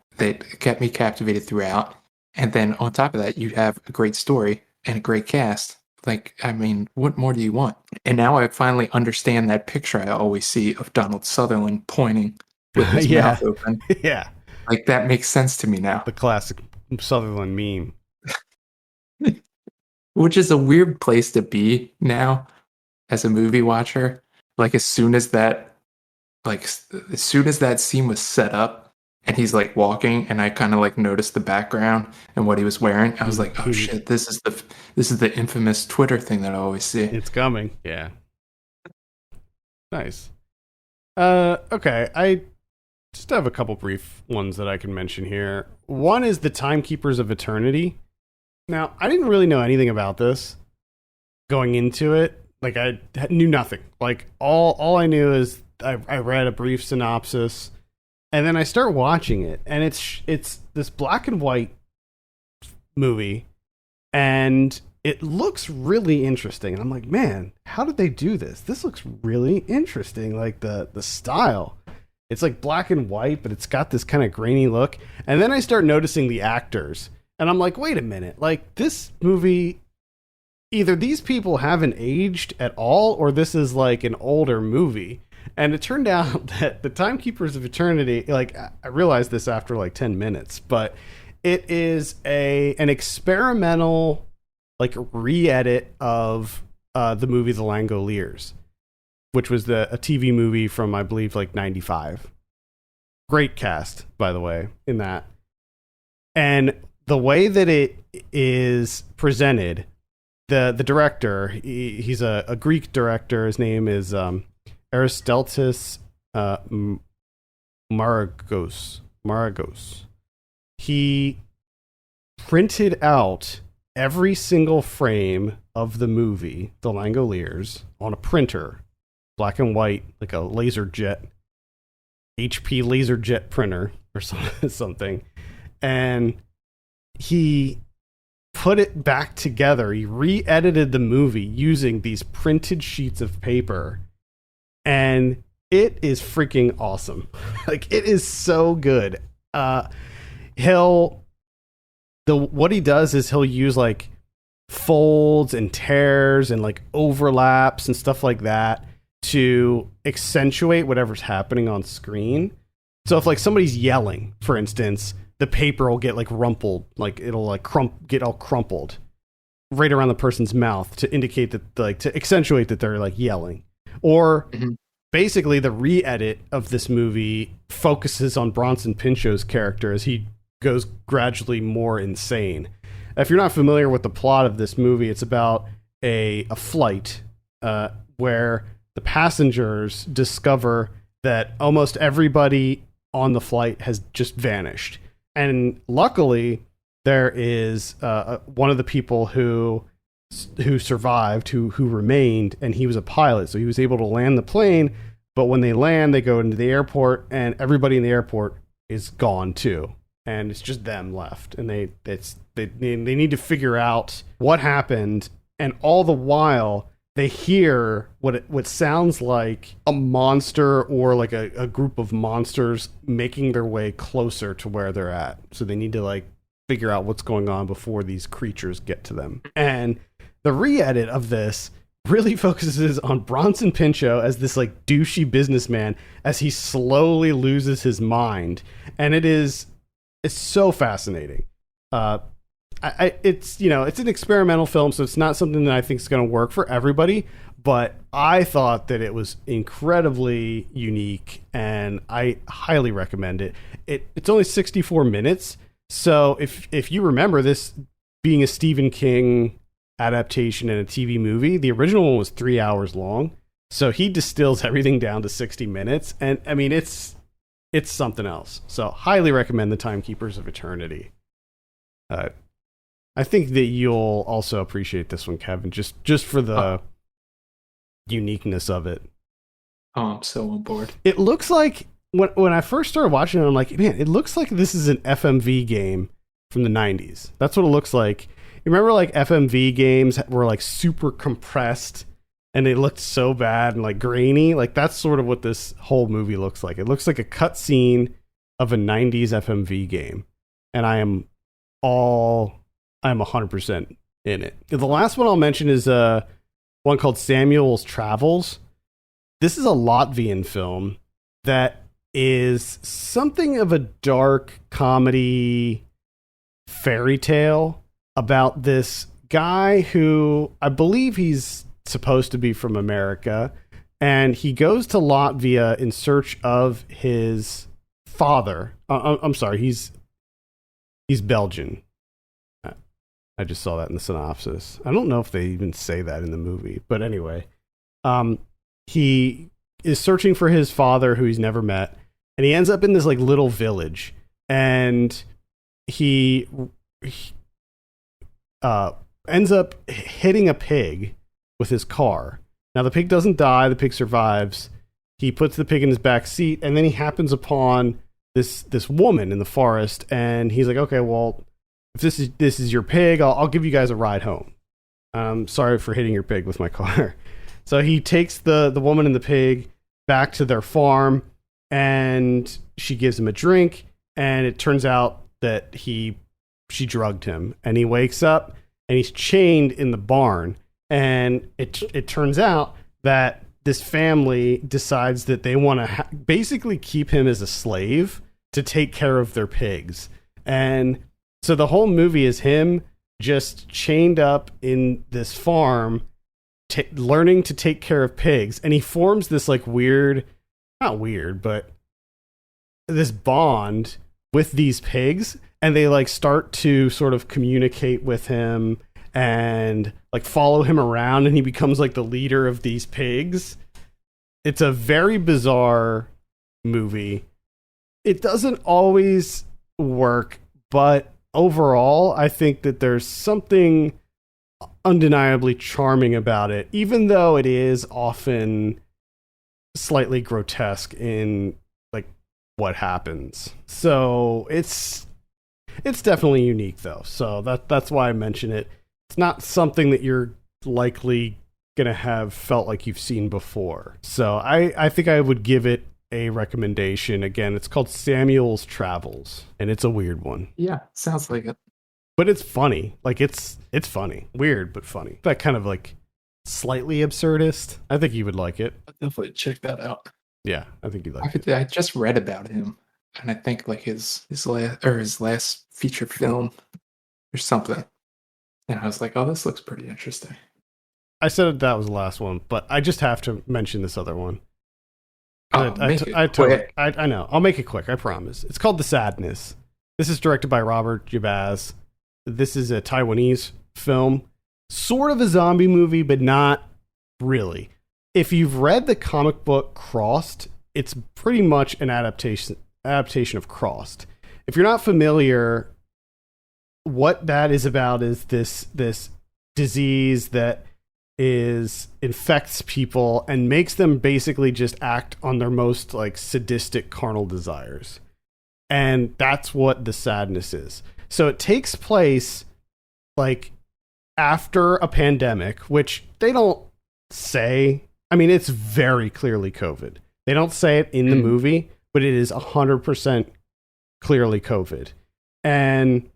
kept me captivated throughout. And then on top of that, you have a great story and a great cast. Like, I mean, what more do you want? And now I finally understand that picture I always see of Donald Sutherland pointing with his mouth open. Yeah. Like, that makes sense to me now. The classic Sutherland meme. Which is a weird place to be now as a movie watcher. Like, as soon as that scene was set up and he's like walking and I kind of like noticed the background and what he was wearing, I was like, oh shit, this is the infamous Twitter thing that I always see. It's coming. Yeah. Nice. Okay. I just have a couple brief ones that I can mention here. One is the Timekeepers of Eternity. Now, I didn't really know anything about this going into it. Like, I knew nothing. Like, all I knew is I read a brief synopsis, and then I start watching it, and it's this black and white movie, and it looks really interesting. And I'm like, man, how did they do this? This looks really interesting. Like, the style. It's like black and white, but it's got this kind of grainy look. And then I start noticing the actors. And I'm like, wait a minute, like, this movie, either these people haven't aged at all, or this is like an older movie. And it turned out that the Timekeepers of Eternity, like, I realized this after like 10 minutes, but it is an experimental, like, re-edit of the movie The Langoliers, which was a TV movie from, I believe, like 95. Great cast, by the way, in that. And the way that it is presented, the director, he's a Greek director. His name is Aristeltis Maragos. He printed out every single frame of the movie, The Langoliers, on a printer, black and white, like a LaserJet, HP LaserJet printer or something. And he put it back together. He re-edited the movie using these printed sheets of paper, and it is freaking awesome. Like, it is so good. What he does is he'll use like folds and tears and like overlaps and stuff like that to accentuate whatever's happening on screen. So if like somebody's yelling, for instance, the paper will get like rumpled, like it'll like get all crumpled right around the person's mouth to indicate that, like, to accentuate that they're like yelling. Or basically the re-edit of this movie focuses on Bronson Pinchot's character as he goes gradually more insane. If you're not familiar with the plot of this movie, it's about a flight where the passengers discover that almost everybody on the flight has just vanished. And luckily, there is one of the people who survived, who remained, and he was a pilot, so he was able to land the plane. But when they land, they go into the airport, and everybody in the airport is gone too, and it's just them left. And they need to figure out what happened, and all the while they hear what sounds like a monster or like a group of monsters making their way closer to where they're at. So they need to like figure out what's going on before these creatures get to them. And the re-edit of this really focuses on Bronson Pinchot as this like douchey businessman as he slowly loses his mind. And it's so fascinating. It's an experimental film, so it's not something that I think is going to work for everybody, but I thought that it was incredibly unique, and I highly recommend it. It's only 64 minutes, so if you remember this being a Stephen King adaptation and a TV movie, the original one was 3 hours long, so he distills everything down to 60 minutes, and I mean, it's something else. So highly recommend The Timekeepers of Eternity. I think that you'll also appreciate this one, Kevin, just for the uniqueness of it. Oh, I'm so on board. It looks like, when I first started watching it, I'm like, man, it looks like this is an FMV game from the 90s. That's what it looks like. You remember like FMV games were like super compressed and they looked so bad and like grainy? Like that's sort of what this whole movie looks like. It looks like a cutscene of a 90s FMV game. And I'm 100% in it. The last one I'll mention is one called Samuel's Travels. This is a Latvian film that is something of a dark comedy fairy tale about this guy who I believe he's supposed to be from America, and he goes to Latvia in search of his father. I'm sorry, he's Belgian. I just saw that in the synopsis. I don't know if they even say that in the movie, but anyway, he is searching for his father who he's never met, and he ends up in this like little village, and he ends up hitting a pig with his car. Now the pig doesn't die, the pig survives. He puts the pig in his back seat, and then he happens upon this woman in the forest, and he's like, okay, well, if this is your pig, I'll give you guys a ride home. Sorry for hitting your pig with my car. So he takes the woman and the pig back to their farm, and she gives him a drink, and it turns out that she drugged him, and he wakes up and he's chained in the barn, and it turns out that this family decides that they want to basically keep him as a slave to take care of their pigs. And so the whole movie is him just chained up in this farm, learning to take care of pigs. And he forms this like not weird, but this bond with these pigs. And they like start to sort of communicate with him and like follow him around. And he becomes like the leader of these pigs. It's a very bizarre movie. It doesn't always work, but overall, I think that there's something undeniably charming about it, even though it is often slightly grotesque in like what happens. So it's definitely unique though. So that's why I mention it. It's not something that you're likely gonna have felt like you've seen before. So I think I would give it a recommendation. Again, it's called Samuel's Travels, and it's a weird one. Yeah, sounds like it. But it's funny. Like it's funny. Weird, but funny. That kind of like slightly absurdist. I think you would like it. I'll definitely check that out. Yeah, I think you'd like it. I just read about him, and I think like his last feature film or something, and I was like, oh, this looks pretty interesting. I said that was the last one, but I just have to mention this other one. Oh, I know. I'll make it quick. I promise. It's called The Sadness. This is directed by Robert Jabaz. This is a Taiwanese film, sort of a zombie movie, but not really. If you've read the comic book Crossed, it's pretty much an adaptation of Crossed. If you're not familiar, what that is about is this disease that infects people and makes them basically just act on their most like sadistic carnal desires. And that's what The Sadness is. So it takes place like after a pandemic, which they don't say. I mean, it's very clearly COVID. They don't say it in the movie, but it is 100% clearly COVID. And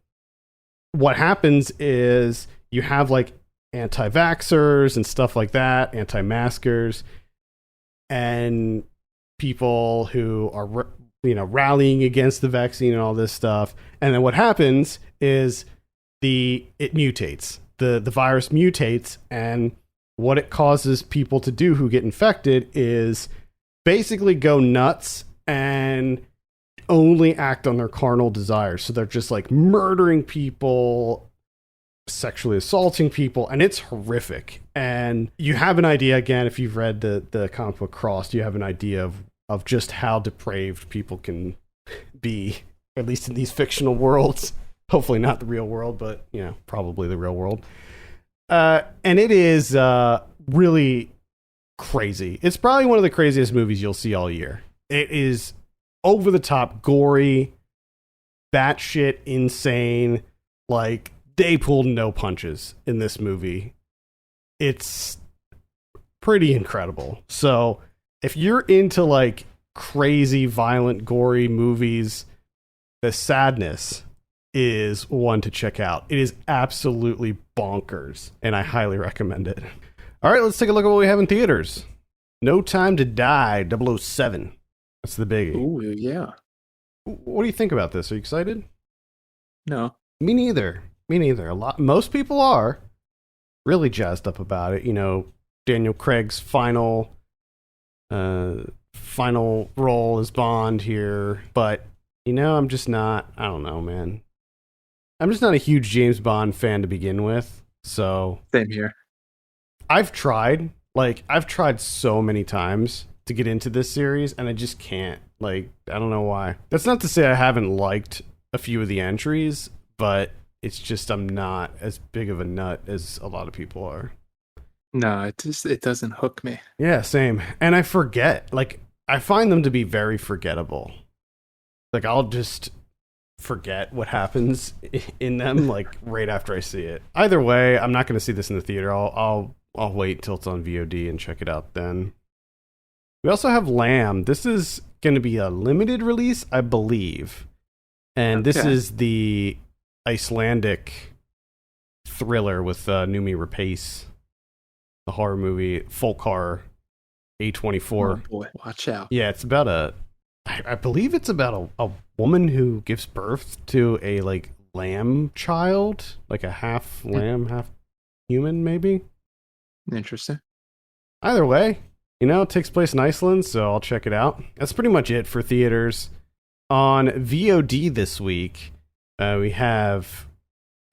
what happens is you have like anti-vaxxers and stuff like that, anti-maskers, and people who are, rallying against the vaccine and all this stuff. And then what happens is it mutates. The virus mutates, and what it causes people to do who get infected is basically go nuts and only act on their carnal desires. So they're just like murdering people, sexually assaulting people, and it's horrific. And you have an idea, again, if you've read the comic book Crossed, you have an idea of just how depraved people can be, at least in these fictional worlds. Hopefully not the real world, but probably the real world. And it is really crazy. It's probably one of the craziest movies you'll see all year. It is over the top, gory, batshit insane. Like, they pulled no punches in this movie. It's pretty incredible. So if you're into like crazy, violent, gory movies, The Sadness is one to check out. It is absolutely bonkers, and I highly recommend it. All right, let's take a look at what we have in theaters. No Time to Die, 007. That's the biggie. Ooh, yeah. What do you think about this? Are you excited? No. Me neither. Most people are really jazzed up about it. Daniel Craig's final role as Bond here, but I'm just not. I don't know, man. I'm just not a huge James Bond fan to begin with. So same here. I've tried so many times to get into this series, and I just can't. Like, I don't know why. That's not to say I haven't liked a few of the entries, but it's just I'm not as big of a nut as a lot of people are. No, it doesn't hook me. Yeah, same. And I forget. Like, I find them to be very forgettable. Like, I'll just forget what happens in them like right after I see it. Either way, I'm not going to see this in the theater. I'll wait until it's on VOD and check it out then. We also have Lamb. This is going to be a limited release, I believe. And This is the Icelandic thriller with Noomi Rapace, the horror movie, folk horror, A24. Oh boy, watch out. Yeah, it's about I believe it's about a woman who gives birth to a like lamb child, like a half lamb, half human, maybe. Interesting. Either way, it takes place in Iceland, so I'll check it out. That's pretty much it for theaters. On VOD this week, we have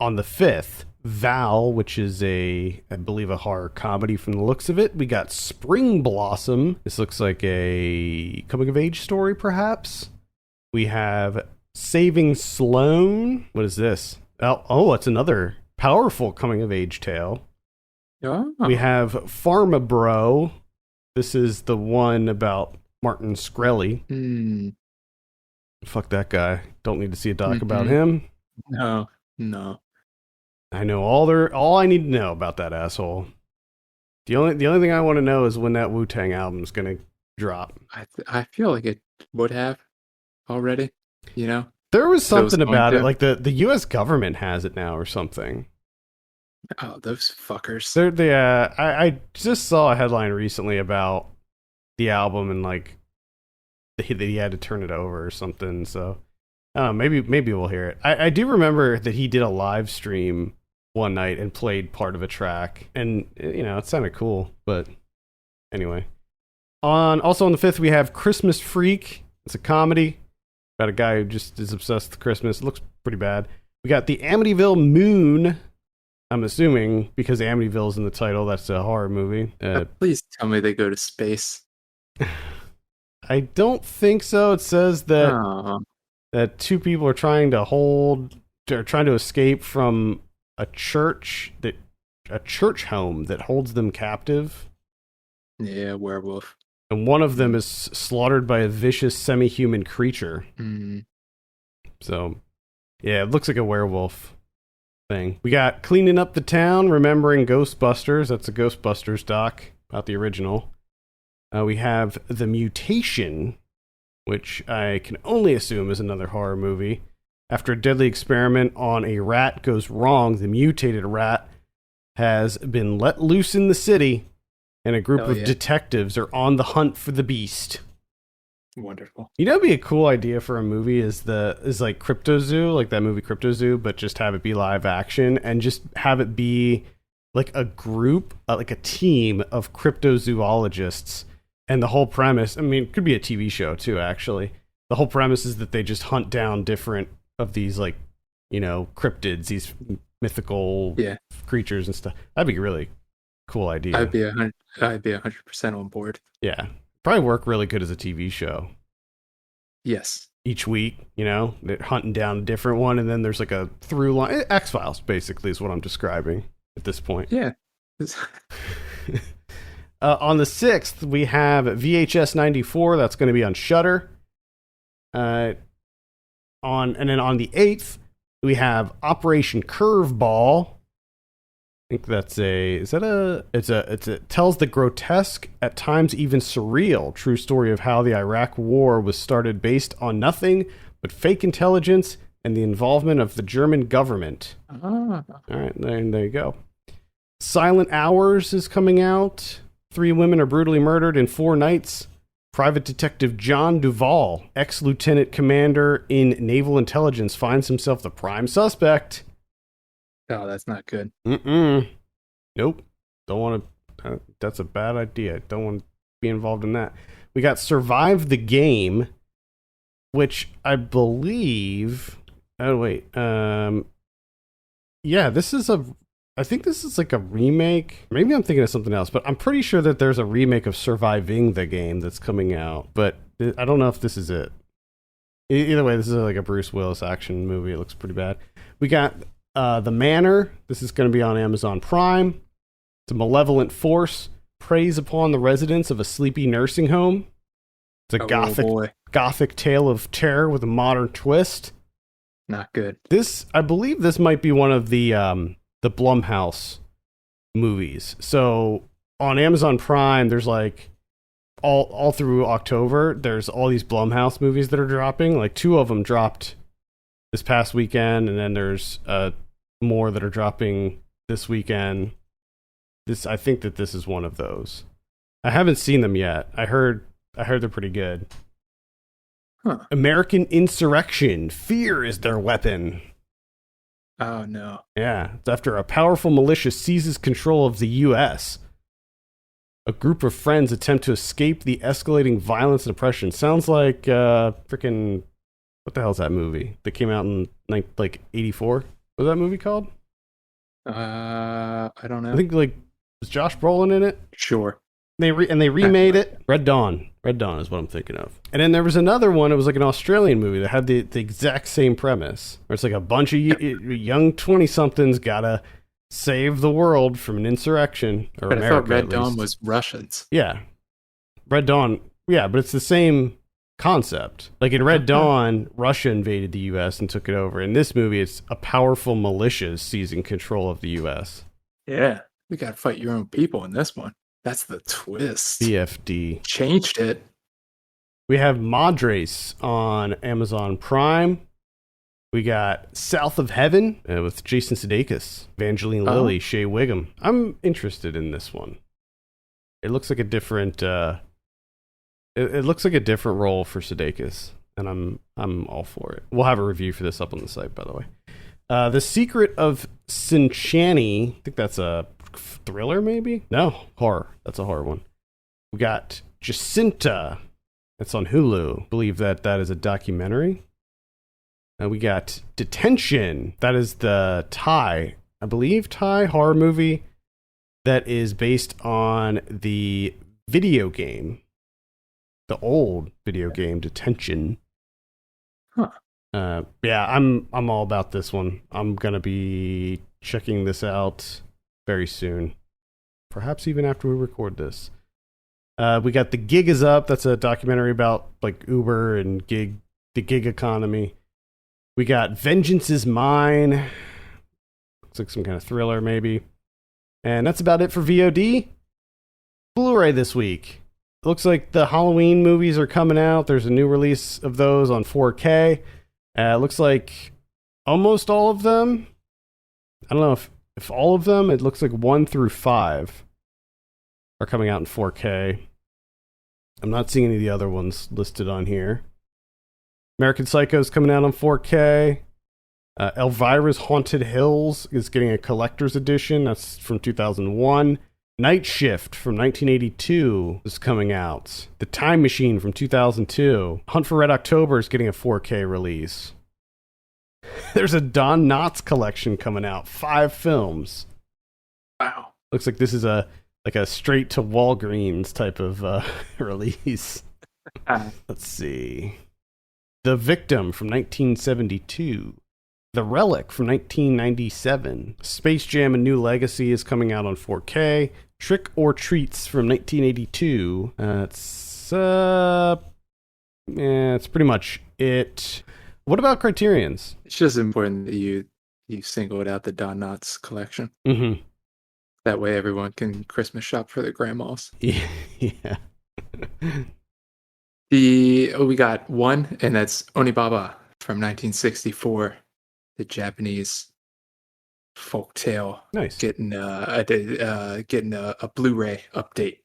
on the 5th, Val, which is I believe a horror comedy from the looks of it. We got Spring Blossom. This looks like a coming of age story, perhaps. We have Saving Sloane. What is this? Oh, it's another powerful coming of age tale. Oh. We have Pharma Bro. This is the one about Martin Shkreli. Fuck that guy. Don't need to see a doc about him. No. I know all I need to know about that asshole. The only thing I want to know is when that Wu-Tang album is going to drop. I feel like it would have already, There was something about it, like the US government has it now or something. Oh, those fuckers. I just saw a headline recently about the album and like that he had to turn it over or something. So I don't know. Maybe we'll hear it. I do remember that he did a live stream one night and played part of a track, and it sounded cool. But anyway, also on the 5th we have Christmas Freak. It's a comedy about a guy who just is obsessed with Christmas. It looks pretty bad. We got the Amityville Moon. I'm assuming because Amityville's in the title, that's a horror movie. Please tell me they go to space. I don't think so. It says that Oh. that two people are trying to escape from a church home that holds them captive. Yeah, werewolf. And one of them is slaughtered by a vicious semi-human creature. Mm. So, yeah, it looks like a werewolf thing. We got Cleaning Up the Town, Remembering Ghostbusters. That's a Ghostbusters doc about the original. We have The Mutation, which I can only assume is another horror movie. After a deadly experiment on a rat goes wrong, the mutated rat has been let loose in the city, and a group of detectives are on the hunt for the beast. Wonderful. It'd be a cool idea for a movie is like Crypto Zoo, like that movie Crypto Zoo, but just have it be live action and just have it be like a group, like a team of cryptozoologists. And the whole premise, I mean, it could be a TV show too, actually. The whole premise is that they just hunt down different of these, like, cryptids, these mythical creatures and stuff. That'd be a really cool idea. I'd be 100% on board. Yeah. Probably work really good as a TV show. Yes. Each week, they're hunting down a different one, and then there's like a through line. X-Files, basically, is what I'm describing at this point. Yeah. On the 6th, we have VHS 94. That's going to be on Shudder. And then on the 8th, we have Operation Curveball. I think it tells the grotesque, at times even surreal, true story of how the Iraq War was started based on nothing but fake intelligence and the involvement of the German government. All right, there you go. Silent Hours is coming out. 3 women are brutally murdered in 4 nights. Private Detective John Duvall, ex-lieutenant commander in Naval Intelligence, finds himself the prime suspect. Oh, that's not good. Nope. Don't want to. That's a bad idea. Don't want to be involved in that. We got Survive the Game, which I believe. Oh wait. Yeah, I think this is like a remake. Maybe I'm thinking of something else, but I'm pretty sure that there's a remake of Surviving the Game that's coming out. But I don't know if this is it. Either way, this is like a Bruce Willis action movie. It looks pretty bad. We got The Manor. This is going to be on Amazon Prime. It's a malevolent force preys upon the residents of a sleepy nursing home. It's a gothic tale of terror with a modern twist. Not good. I believe this might be one of the Blumhouse movies. So on Amazon Prime, there's like all through October, there's all these Blumhouse movies that are dropping. Like 2 of them dropped this past weekend, and then there's more that are dropping this weekend. I think that this is one of those. I haven't seen them yet. I heard they're pretty good. Huh. American Insurrection. Fear is their weapon. Oh, no. Yeah. It's after a powerful militia seizes control of the U.S. A group of friends attempt to escape the escalating violence and oppression. Sounds like freaking... What the hell is that movie that came out in like 84? What was that movie called? I don't know. I think like was Josh Brolin in it? Sure. They remade it. Red Dawn. Red Dawn is what I'm thinking of. And then there was another one. It was like an Australian movie that had the exact same premise, where it's like a bunch of young 20-somethings gotta save the world from an insurrection. Or but America, I thought Red Dawn was Russians. Yeah, Red Dawn. Yeah, but it's the same concept. Like in Red Dawn, Russia invaded the U.S. and took it over. In this movie, it's a powerful militia seizing control of the U.S. Yeah, we gotta fight your own people in this one. That's the twist. BFD. Changed it. We have Madres on Amazon Prime. We got South of Heaven with Jason Sudeikis, Evangeline Lilly, Shea Wiggum. I'm interested in this one. It looks like a different. It looks like a different role for Sudeikis, and I'm all for it. We'll have a review for this up on the site, by the way. The Secret of Sinchani. I think that's a thriller, maybe? No, horror. That's a horror one. We got Jacinta. That's on Hulu. I believe that is a documentary. We got Detention. That is the Thai horror movie that is based on the video game, the old video game Detention. Huh. Yeah, I'm all about this one. I'm gonna be checking this out very soon, perhaps even after we record this. We got The Gig Is Up. That's a documentary about like Uber and the gig economy. We got Vengeance Is Mine. Looks like some kind of thriller, maybe. And that's about it for VOD. Blu-ray this week. Looks like the Halloween movies are coming out. There's a new release of those on 4K. Looks like almost all of them. I don't know if all of them. It looks like 1 through 5 are coming out in 4K. I'm not seeing any of the other ones listed on here. American Psycho is coming out on 4K. Elvira's Haunted Hills is getting a collector's edition. That's from 2001. Night Shift from 1982 is coming out. The Time Machine from 2002. Hunt for Red October is getting a 4K release. There's a Don Knotts collection coming out. 5 films. Wow. Looks like this is a straight to Walgreens type of release. Let's see. The Victim from 1972. The Relic from 1997. Space Jam: A New Legacy is coming out on 4K. Trick or Treats from 1982. It's pretty much it. What about Criterion's? It's just important that you singled out the Don Knotts collection. Mm-hmm. That way everyone can Christmas shop for their grandmas. Yeah. We got one, and that's Onibaba from 1964. The Japanese folktale. Nice. Getting a Blu-ray update.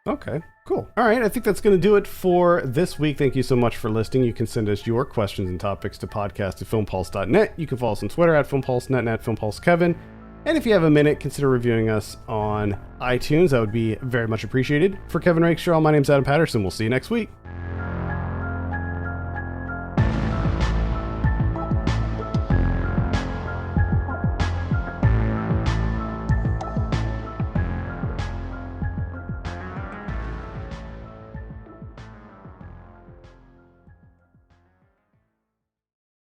Okay, cool. All right, I think that's going to do it for this week. Thank you so much for listening. You can send us your questions and topics to podcast@filmpulse.net. You can follow us on Twitter @filmpulse.net and @filmpulsekevin. And if you have a minute, consider reviewing us on iTunes. That would be very much appreciated. For Kevin Rakestraw, my name's Adam Patterson. We'll see you next week.